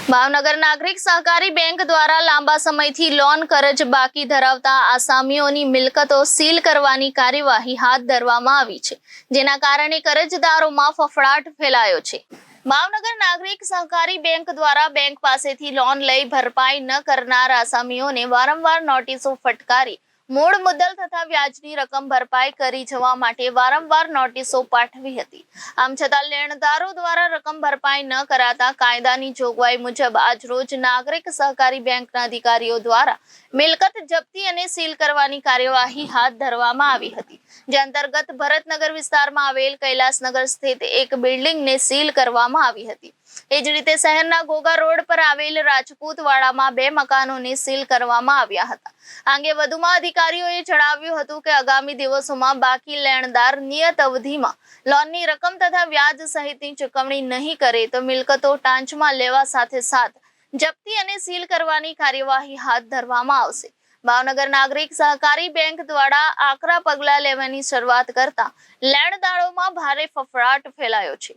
ભાવનગર નાગરિક સહકારી બેંક દ્વારા લાંબા સમયથી લોન કરજ બાકી ધરાવતા આસામીઓની મિલકતો સીલ કરવાની કાર્યવાહી હાથ ધરવામાં આવી છે, જેના કારણે કરજદારોમાં ફફડાટ ફેલાયો છે। ભાવનગર નાગરિક સહકારી બેંક દ્વારા બેંક પાસેથી લોન લઈ ભરપાઈ ન કરનાર આસામીઓને વારંવાર નોટિસો ફટકારી મૂળ મુદ્દલ તથા વ્યાજની રકમ ભરપાઈ કરી જવા માટે વારંવાર નોટિસો પાઠવી હતી। આમ છતાં લેણદારો દ્વારા રકમ ભરપાઈ ન કરાતા કાયદાની જોગવાઈ મુજબ આજરોજ નાગરિક સહકારી બેંકના અધિકારીઓ દ્વારા મિલકત જપ્તી અને સીલ કરવાની કાર્યવાહી હાથ ધરવામાં આવી હતી, જે અંતર્ગત ભરતનગર વિસ્તારમાં આવેલ કૈલાસનગર સ્થિત એક બિલ્ડિંગને સીલ કરવામાં આવી હતી। એ જ રીતે શહેરના ઘોઘા રોડ પર આવેલ રાજપૂતવાડામાં 2 મકાનોને સીલ કરવામાં આવ્યા હતા। આ અંગે વધુમાં અધિકારીઓએ જણાવ્યું હતું કે આગામી દિવસોમાં બાકી લેણદાર નિયત અવધિમાં લોનની રકમ તથા વ્યાજ સહિતની ચૂકવણી નહીં કરે તો મિલકતો ટાંચમાં લેવા સાથે સાથ જપ્તી અને સીલ કરવાની કાર્યવાહી હાથ ધરવામાં આવશે। ભાવનગર નાગરિક સહકારી બેંક દ્વારા આકરા પગલાં લેવાની શરૂઆત કરતા લેણદારોમાં ભારે ફફડાટ ફેલાયો છે।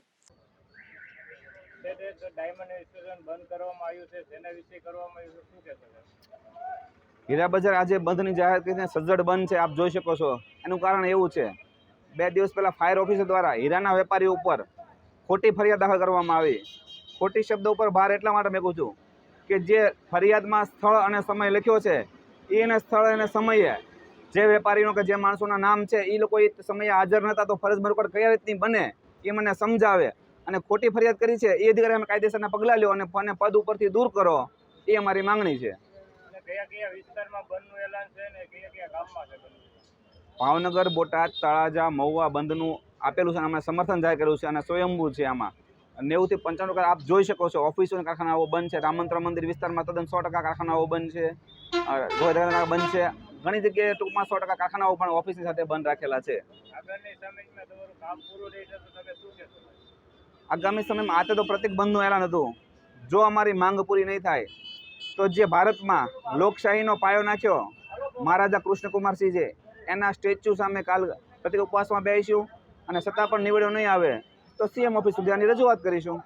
હીરા બજાર આજે બંધની જાહેર કરીને સજ્જડ બંધ છે। આપ જોઈ શકો છો, એનું કારણ એવું છે, 2 દિવસ પહેલા ફાયર ઓફિસર દ્વારા હીરાના વેપારીઓ ઉપર ખોટી ફરિયાદ દાખલ કરવામાં આવી। ખોટી શબ્દ ઉપર ભાર એટલા માટે મેકું છું કે જે ફરિયાદમાં સ્થળ અને સમય લખ્યો છે એને સ્થળ અને સમયે જે વેપારીનો કે જે માણસોના નામ છે એ લોકો એ સમયે હાજર નહોતા, તો ફરજ બરોબર કઈ રીતની બને એ મને સમજાવે। અને ખોટી ફરિયાદ કરી છે એ અધિકારી અમે કાયદેસરના પગલાં લ્યો અને પદ ઉપરથી દૂર કરો, એ અમારી માંગણી છે। ભાવનગર, બોટાદ, તળાજા, મહુવા બંધનું આપેલું છે, અમે સમર્થન જાહેર કર્યું છે અને સ્વયંભૂ છે। આમાં 90 થી 95% આપ જોઈ શકો છો, ઓફિસો અને કારખાનાઓ બંધ છે। રામંત્ર મંદિર વિસ્તારમાં તદ્દન 100% કારખાનાઓ બંધ છે, બંધ છે। ઘણી જગ્યાએ ટૂંકમાં 100% કારખાનાઓ પણ ઓફિસની સાથે બંધ રાખેલા છે। આગામી સમયમાં આ તો પ્રતિક બંધનું એલાન હતું, જો અમારી માંગ પૂરી નહીં થાય તો જે ભારતમાં લોકશાહીનો પાયો નાખ્યો મહારાજા કૃષ્ણકુમારસિંહે, એના સ્ટેચ્યુ સામે કાલ પ્રતિક ઉપવાસમાં બેસીશું અને છતાં પણ નિવેડો નહીં આવે તો સીએમ ઓફિસ સુધી આની રજૂઆત કરીશું।